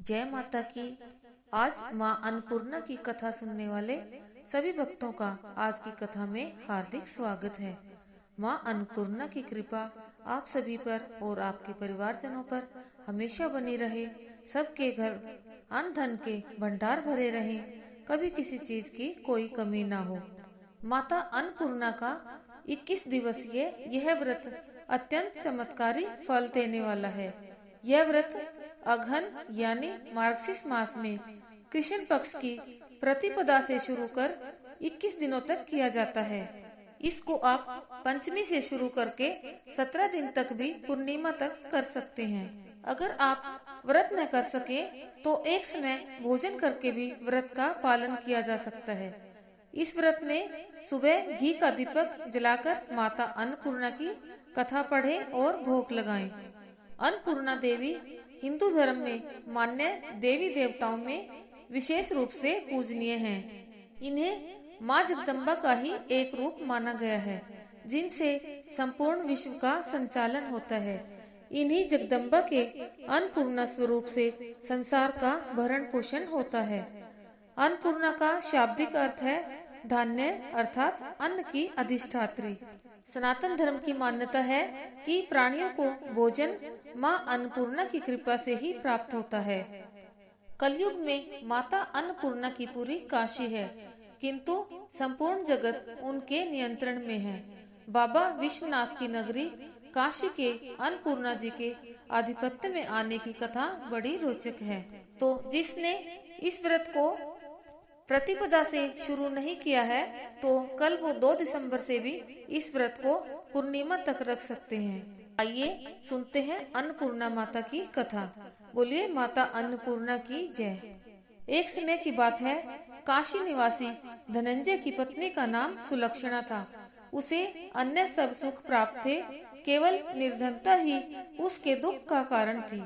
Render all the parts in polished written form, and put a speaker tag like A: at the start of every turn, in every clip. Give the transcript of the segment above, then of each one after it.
A: जय माता की। आज माँ अन्नपूर्णा की कथा सुनने वाले सभी भक्तों का आज की कथा में हार्दिक स्वागत है। माँ अन्नपूर्णा की कृपा आप सभी पर और आपके परिवारजनों पर हमेशा बनी रहे। सबके घर अन्न धन के भंडार भरे रहें, कभी किसी चीज की कोई कमी ना हो। माता अन्नपूर्णा का 21 दिवसीय यह व्रत अत्यंत चमत्कारी फल देने वाला है। यह व्रत अघन यानी मार्गशीर्ष मास में कृष्ण पक्ष की प्रतिपदा से शुरू कर 21 दिनों तक किया जाता है। इसको आप पंचमी से शुरू करके 17 दिन तक भी पूर्णिमा तक कर सकते हैं। अगर आप व्रत न कर सके तो एक समय भोजन करके भी व्रत का पालन किया जा सकता है। इस व्रत में सुबह घी का दीपक जलाकर माता अन्नपूर्णा की कथा पढ़ें और भोग लगाएं। अन्नपूर्णा देवी हिंदू धर्म में मान्य देवी देवताओं में विशेष रूप से पूजनीय हैं। इन्हें माँ जगदम्बा का ही एक रूप माना गया है, जिनसे संपूर्ण विश्व का संचालन होता है। इन्हीं जगदम्बा के अन्नपूर्णा स्वरूप से संसार का भरण पोषण होता है। अन्नपूर्णा का शाब्दिक अर्थ है धान्य अर्थात अन्न की अधिष्ठात्री। सनातन धर्म की मान्यता है कि प्राणियों को भोजन माँ अन्नपूर्णा की कृपा से ही प्राप्त होता है। कलयुग में माता अन्नपूर्णा की पूरी काशी है, किंतु संपूर्ण जगत उनके नियंत्रण में है। बाबा विश्वनाथ की नगरी काशी के अन्नपूर्णा जी के आधिपत्य में आने की कथा बड़ी रोचक है। तो जिसने इस व्रत को प्रतिपदा से शुरू नहीं किया है तो कल वो 2 दिसंबर से भी इस व्रत को पूर्णिमा तक रख सकते हैं। आइए सुनते हैं अन्नपूर्णा माता की कथा। बोलिए माता अन्नपूर्णा की जय। एक समय की बात है, काशी निवासी धनंजय की पत्नी का नाम सुलक्षणा था। उसे अन्य सब सुख प्राप्त थे, केवल निर्धनता ही उसके दुख का कारण थी।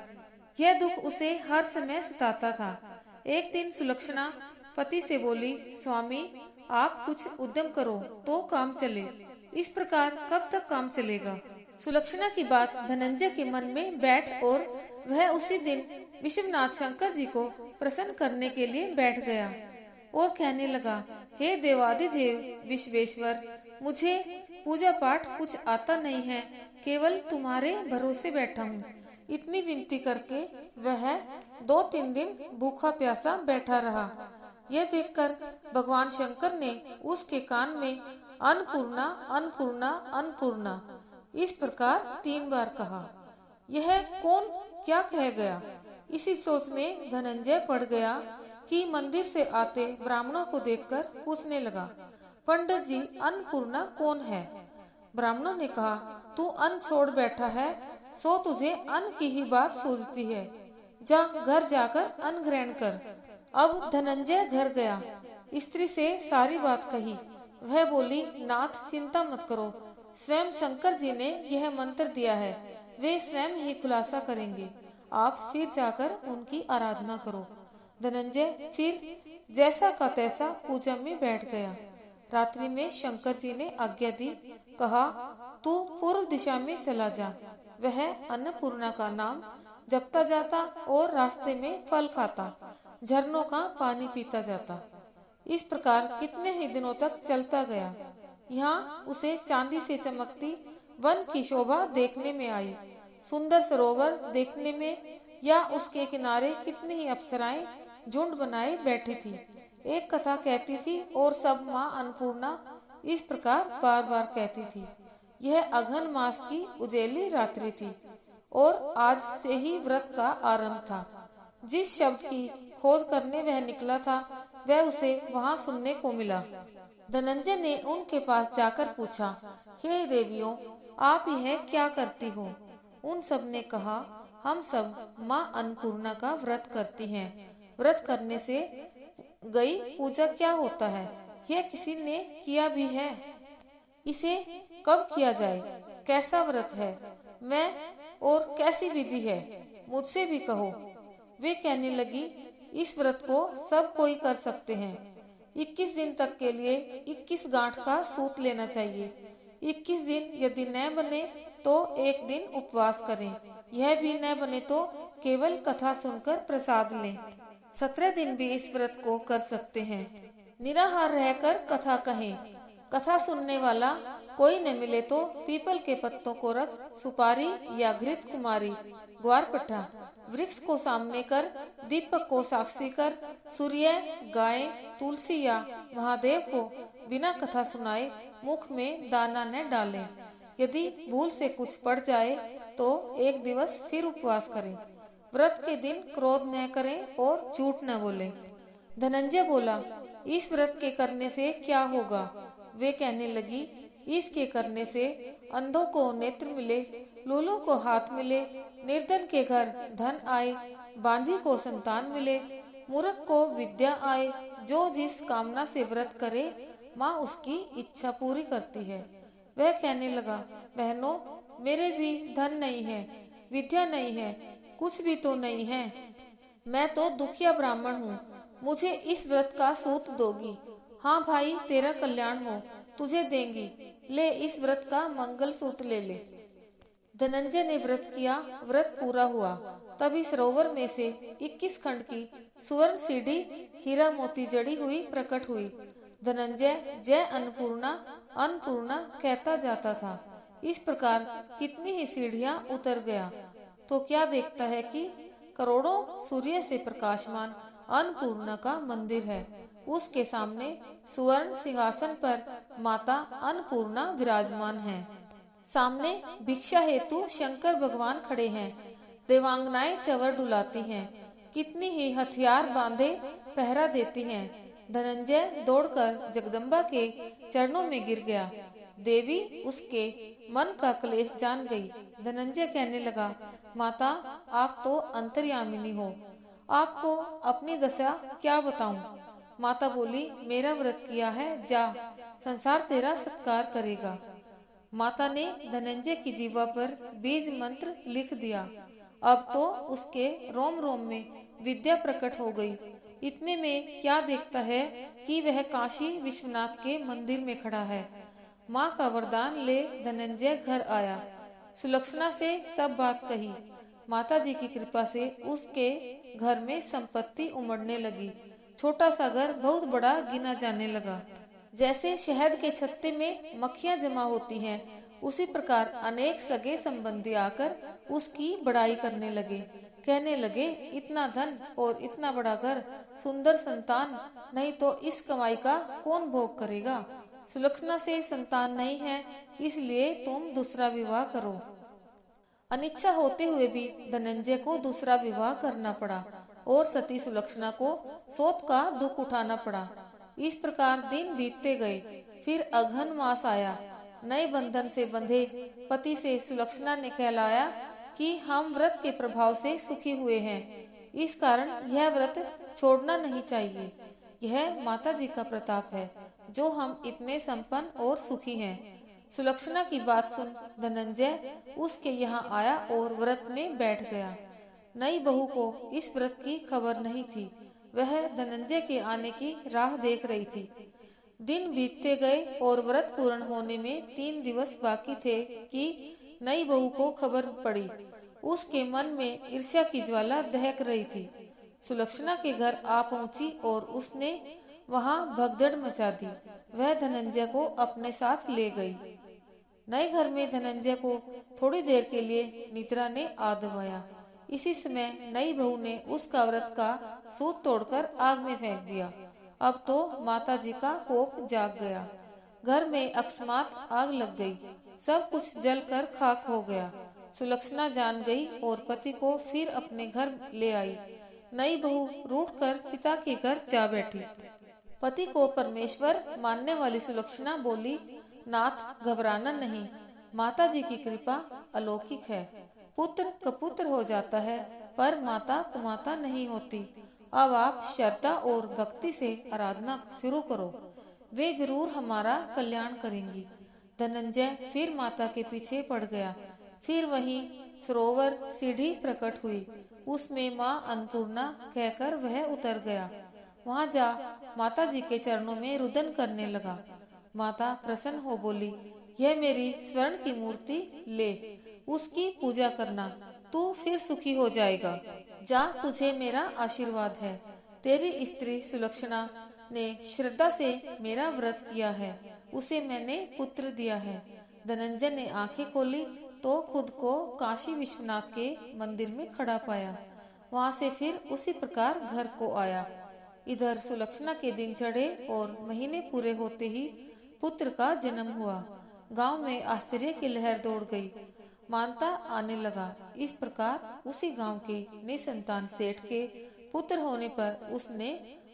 A: यह दुख उसे हर समय सताता था। एक दिन सुलक्षणा पति से बोली, स्वामी आप कुछ उद्यम करो तो काम चले, इस प्रकार कब तक काम चलेगा। सुलक्षणा की बात धनंजय के मन में बैठ और वह उसी दिन विश्वनाथ शंकर जी को प्रसन्न करने के लिए बैठ गया और कहने लगा, हे देवादिदेव विश्वेश्वर, मुझे पूजा पाठ कुछ आता नहीं है, केवल तुम्हारे भरोसे बैठा हूँ। इतनी विनती करके वह 2-3 दिन भूखा प्यासा बैठा रहा। यह देखकर भगवान शंकर ने उसके कान में अन्नपूर्णा अन्नपूर्णा अन्नपूर्णा इस प्रकार 3 बार कहा। यह कौन क्या कह गया। इसी सोच में धनंजय पड़ गया कि मंदिर से आते ब्राह्मणों को देखकर पूछने लगा, पंडित जी अन्नपूर्णा कौन है। ब्राह्मणों ने कहा, तू अन्न छोड़ बैठा है सो तुझे अन्न की ही बात सूझती है, जा घर जाकर अन्न ग्रहण कर। अब धनंजय घर गया, स्त्री से सारी बात कही। वह बोली, नाथ चिंता मत करो, स्वयं शंकर जी ने यह मंत्र दिया है, वे स्वयं ही खुलासा करेंगे, आप फिर जाकर उनकी आराधना करो। धनंजय फिर जैसा का तैसा पूजा में बैठ गया। रात्रि में शंकर जी ने आज्ञा दी, कहा तू पूर्व दिशा में चला जा। वह अन्नपूर्णा का नाम जपता जाता और रास्ते में फल खाता, झरनों का पानी पीता जाता। इस प्रकार कितने ही दिनों तक चलता गया। यहाँ उसे चांदी से चमकती वन की शोभा देखने में आई, सुंदर सरोवर देखने में, या उसके किनारे कितनी ही अप्सराएं झुंड बनाए बैठी थी। एक कथा कहती थी और सब माँ अन्नपूर्णा इस प्रकार बार बार कहती थी। यह अघन मास की उजेली रात्रि थी और आज से ही व्रत का आरंभ था। जिस शब्द की खोज करने वह निकला था वह उसे वहाँ सुनने को मिला। धनंजय ने उनके पास जाकर पूछा, हे देवियों आप यह क्या करती हो। उन सब ने कहा, हम सब माँ अन्नपूर्णा का व्रत करती हैं। व्रत करने से गई पूजा क्या होता है, यह किसी ने किया भी है, इसे कब किया जाए, कैसा व्रत है, मैं और कैसी विधि है, मुझसे भी कहो। वे कहने लगी, इस व्रत को सब कोई कर सकते हैं। 21 दिन तक के लिए 21 गांठ का सूत लेना चाहिए। 21 दिन यदि न बने तो एक दिन उपवास करें, यह भी न बने तो केवल कथा सुनकर प्रसाद लें। 17 दिन भी इस व्रत को कर सकते हैं। निराहार रहकर कथा कहें। कथा सुनने वाला कोई न मिले तो पीपल के पत्तों को रख सुपारी या घृत कुमारी, ग्वारपट्टा, वृक्ष को सामने कर, दीपक को साक्षी कर, सूर्य, गाय, तुलसी या महादेव को बिना कथा सुनाए मुख में दाना न डालें। यदि भूल से कुछ पड़ जाए तो एक दिवस फिर उपवास करें। व्रत के दिन क्रोध न करें और झूठ न बोलें। धनंजय बोला, इस व्रत के करने से क्या होगा? वे कहने लगी, इसके करने से अंधों को नेत्र मिले, लूलों को हाथ मिले, निर्धन के घर धन आए, बांझी को संतान मिले, मूर्ख को विद्या आए। जो जिस कामना से व्रत करे माँ उसकी इच्छा पूरी करती है। वह कहने लगा, बहनों, मेरे भी धन नहीं है, विद्या नहीं है, कुछ भी तो नहीं है। मैं तो दुखिया ब्राह्मण हूँ, मुझे इस व्रत का सूत दोगी? हाँ भाई, तेरा कल्याण हो, तुझे देंगी, ले इस व्रत का मंगल सूत्र ले ले। धनंजय ने व्रत किया, व्रत पूरा हुआ। तभी सरोवर में से 21 खंड की सुवर्ण सीढ़ी हीरा मोती जड़ी हुई प्रकट हुई। धनंजय जय अन्नपूर्णा अन्नपूर्णा कहता जाता था। इस प्रकार कितनी ही सीढ़ियां उतर गया तो क्या देखता है कि करोड़ों सूर्य से प्रकाशमान अन्नपूर्णा का मंदिर है। उसके सामने सुवर्ण सिंहासन पर माता अन्नपूर्णा विराजमान है। सामने भिक्षा हेतु शंकर भगवान खड़े हैं। देवांगनाएं चवर डुलाती हैं। कितनी ही हथियार बांधे पहरा देती हैं। धनंजय दौड़कर जगदम्बा के चरणों में गिर गया। देवी उसके मन का क्लेश जान गई। धनंजय कहने लगा, माता, आप तो अंतर्यामिनी हो, आपको अपनी दशा क्या बताऊं? माता बोली, मेरा व्रत किया है, जा, संसार तेरा सत्कार करेगा। माता ने धनंजय की जीवा पर बीज मंत्र लिख दिया। अब तो उसके रोम रोम में विद्या प्रकट हो गई। इतने में क्या देखता है कि वह काशी विश्वनाथ के मंदिर में खड़ा है। माँ का वरदान ले धनंजय घर आया। सुलक्षणा से सब बात कही। माता जी की कृपा से उसके घर में संपत्ति उमड़ने लगी। छोटा सा घर बहुत बड़ा गिना जाने लगा। जैसे शहद के छत्ते में मक्खियां जमा होती हैं, उसी प्रकार अनेक सगे संबंधी आकर उसकी बड़ाई करने लगे। कहने लगे, इतना धन और इतना बड़ा घर, सुंदर संतान, नहीं तो इस कमाई का कौन भोग करेगा? सुलक्षणा से संतान नहीं है, इसलिए तुम दूसरा विवाह करो। अनिच्छा होते हुए भी धनंजय को दूसरा विवाह करना पड़ा और सती सुलक्षणा को सोत का दुख उठाना पड़ा। इस प्रकार दिन बीतते गए। फिर अघन मास आया। नए बंधन से बंधे पति से सुलक्षणा ने कहलाया कि हम व्रत के प्रभाव से सुखी हुए हैं, इस कारण यह व्रत छोड़ना नहीं चाहिए। यह माता जी का प्रताप है जो हम इतने संपन्न और सुखी हैं। सुलक्षणा की बात सुन धनंजय उसके यहाँ आया और व्रत में बैठ गया। नई बहू को इस व्रत की खबर नहीं थी। वह धनंजय के आने की राह देख रही थी। दिन बीतते गए और व्रत पूर्ण होने में 3 दिवस बाकी थे कि नई बहू को खबर पड़ी। उसके मन में ईर्ष्या की ज्वाला दहक रही थी। सुलक्षणा के घर आ पहुंची और उसने वहां भगदड़ मचा दी। वह धनंजय को अपने साथ ले गई। नए घर में धनंजय को थोड़ी देर के लिए निद्रा ने आ दबाया। इसी समय नई बहू ने उसका व्रत का सूत तोड़कर आग में फेंक दिया। अब तो माता जी का कोप जाग गया। घर में अकस्मात आग लग गई। सब कुछ जलकर खाक हो गया। सुलक्षणा जान गई और पति को फिर अपने घर ले आई। नई बहू रूठकर पिता के घर जा बैठी। पति को परमेश्वर मानने वाली सुलक्षणा बोली, नाथ, घबराना नहीं, माता जी की कृपा अलौकिक है। पुत्र कपुत्र हो जाता है पर माता कुमाता नहीं होती। अब आप श्रद्धा और भक्ति से आराधना शुरू करो, वे जरूर हमारा कल्याण करेंगी। धनंजय फिर माता के पीछे पड़ गया। फिर वहीं सरोवर सीढ़ी प्रकट हुई। उसमें माँ अन्नपूर्णा कहकर वह उतर गया। वहां जा माता जी के चरणों में रुदन करने लगा। माता प्रसन्न हो बोली, यह मेरी स्वर्ण की मूर्ति ले, उसकी पूजा करना। तू फिर सुखी हो जाएगा। जा, तुझे मेरा आशीर्वाद है। तेरी स्त्री सुलक्षणा ने श्रद्धा से मेरा व्रत किया है, उसे मैंने पुत्र दिया है। धनंजय ने आंखें खोली तो खुद को काशी विश्वनाथ के मंदिर में खड़ा पाया। वहां से फिर उसी प्रकार घर को आया। इधर सुलक्षणा के दिन चढ़े और महीने पूरे होते ही पुत्र का जन्म हुआ। गांव में आश्चर्य की लहर दौड़ गई। मानता आने लगा। इस प्रकार उसी गांव के निसंतान सेठ के पुत्र होने पर उसने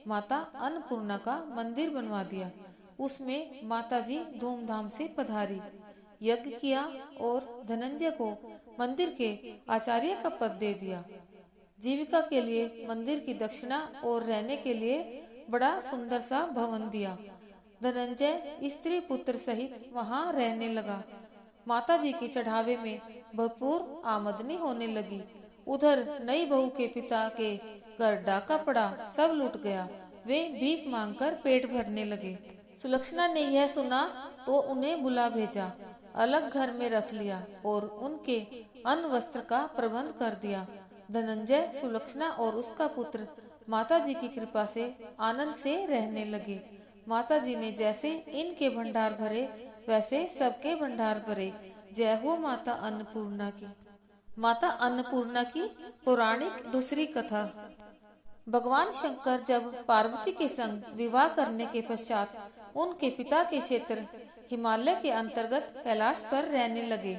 A: माता अन्नपूर्णा का मंदिर बनवा दिया। उसमें माताजी धूमधाम से पधारी, यज्ञ किया और धनंजय को मंदिर के आचार्य का पद दे दिया। जीविका के लिए मंदिर की दक्षिणा और रहने के लिए बड़ा सुंदर सा भवन दिया। धनंजय स्त्री पुत्र सहित वहां रहने लगा। माताजी के चढ़ावे में भरपूर आमदनी होने लगी। उधर नई बहू के पिता के घर डाका पड़ा, सब लूट गया। वे भीख मांगकर पेट भरने लगे। सुलक्षणा ने यह सुना तो उन्हें बुला भेजा, अलग घर में रख लिया और उनके अन्न वस्त्र का प्रबंध कर दिया। धनंजय, सुलक्षणा और उसका पुत्र माताजी की कृपा से आनंद से रहने लगे। माताजी ने जैसे इनके भंडार भरे वैसे सबके भंडार भरे। जय हो माता अन्नपूर्णा की। माता अन्नपूर्णा की पौराणिक दूसरी कथा। भगवान शंकर जब पार्वती के संग विवाह करने के पश्चात उनके पिता के क्षेत्र हिमालय के अंतर्गत कैलाश पर रहने लगे,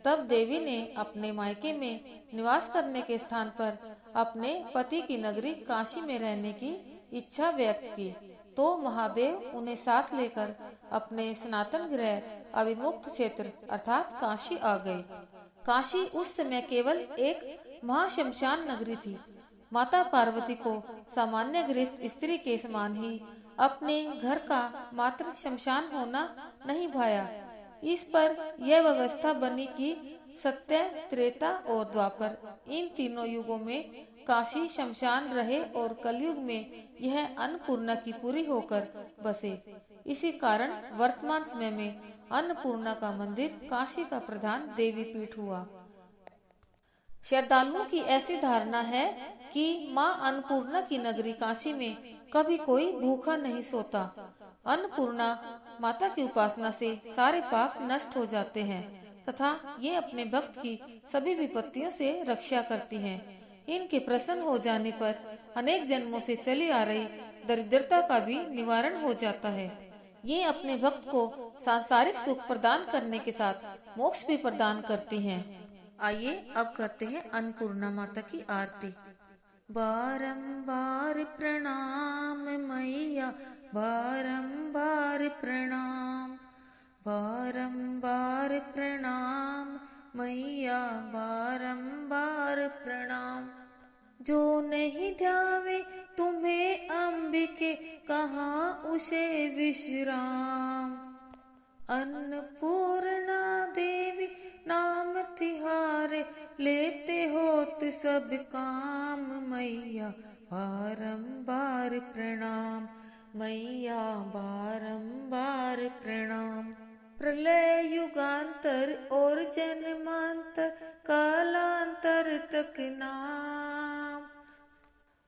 A: तब देवी ने अपने मायके में निवास करने के स्थान पर अपने पति की नगरी काशी में रहने की इच्छा व्यक्त की। तो महादेव उन्हें साथ लेकर अपने सनातन गृह अविमुक्त क्षेत्र अर्थात काशी आ गए। काशी उस समय केवल एक महाशमशान नगरी थी। माता पार्वती को सामान्य गृहस्थ स्त्री के समान ही अपने घर का मात्र शमशान होना नहीं भाया। इस पर यह व्यवस्था बनी कि सत्य, त्रेता और द्वापर, इन तीनों युगों में काशी शमशान रहे और कलयुग में यह अन्नपूर्णा की पूरी होकर बसे। इसी कारण वर्तमान समय में अन्नपूर्णा का मंदिर काशी का प्रधान देवी पीठ हुआ। श्रद्धालुओं की ऐसी धारणा है कि माँ अन्नपूर्णा की नगरी काशी में कभी कोई भूखा नहीं सोता। अन्नपूर्णा माता की उपासना से सारे पाप नष्ट हो जाते हैं तथा ये अपने भक्त की सभी विपत्तियों से रक्षा करती हैं। इनके प्रसन्न हो जाने पर अनेक जन्मों से चली आ रही दरिद्रता का भी निवारण हो जाता है। ये अपने भक्त को सांसारिक सुख प्रदान करने के साथ मोक्ष भी प्रदान करती हैं। आइए अब करते हैं अन्नपूर्णा माता की आरती। बारंबार प्रणाम मैया, बारंबार प्रणाम, बारंबार प्रणाम मैया, बारंबार प्रणाम। जो नहीं ध्यावे तुम्हें अंबिके, कहाँ उसे विश्राम। अन्नपूर्णा देवी नाम तिहारे, लेते होत सब काम मैया, बारंबार प्रणाम मैया, बारंबार प्रणाम। प्रलय युगांतर और जन्मांतर, कालांतर तक नाम।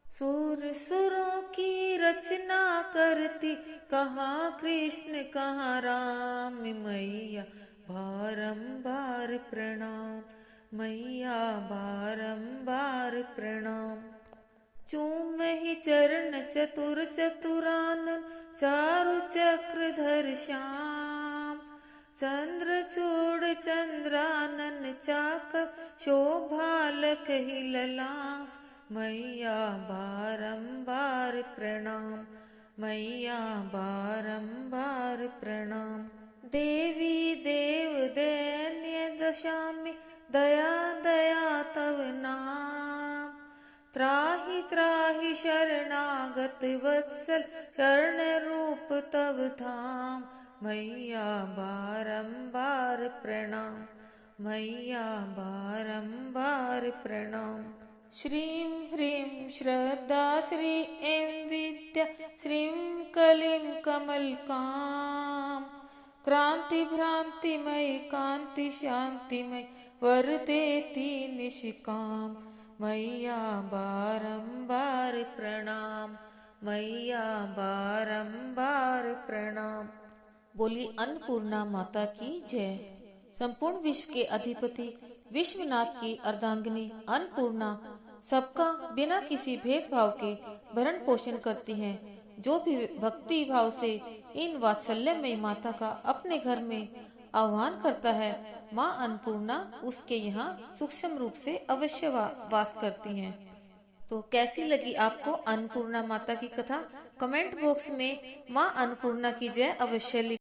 A: सुरों की रचना करती, कहाँ कृष्ण कहाँ राम मैया, बारंबार प्रणाम मैया, बारंबार प्रणाम। चूम ही चरण चतुर चतुरानन, चारु चक्रधर श्याम। चंद्रचूड़ चंद्रानन चाकर, शोभालक ही ललाम मैया, बारंबार प्रणाम मैया, बारंबार प्रणाम। देवी देव दैन्य दशा में, दया दया तव नाम। त्राहि त्राहि शरणागत वत्सल, शरण रूप तव धाम मैया, बारंबार प्रणाम मैया, बारंबार प्रणाम। श्रीं ह्रीं श्रद्धा श्री ऐं विद्या, श्रीं कलीं कमलकाम। क्रांति भ्रांतिमय कांति शांतिमय, वर देती निष्काम। मैया बारंबार प्रणाम, मैया बारंबार प्रणाम। बोली अन्नपूर्णा माता की जय। संपूर्ण विश्व के अधिपति विश्वनाथ की अर्धांगिनी अन्नपूर्णा सबका बिना किसी भेदभाव के भरण पोषण करती हैं। जो भी भक्ति भाव से इन वात्सल्यमयी माता का अपने घर में आह्वान करता है, माँ अन्नपूर्णा उसके यहाँ सूक्ष्म रूप से अवश्य वास करती हैं। तो कैसी लगी आपको अन्नपूर्णा माता की कथा? कमेंट बॉक्स में माँ अन्नपूर्णा की जय अवश्य लिखें।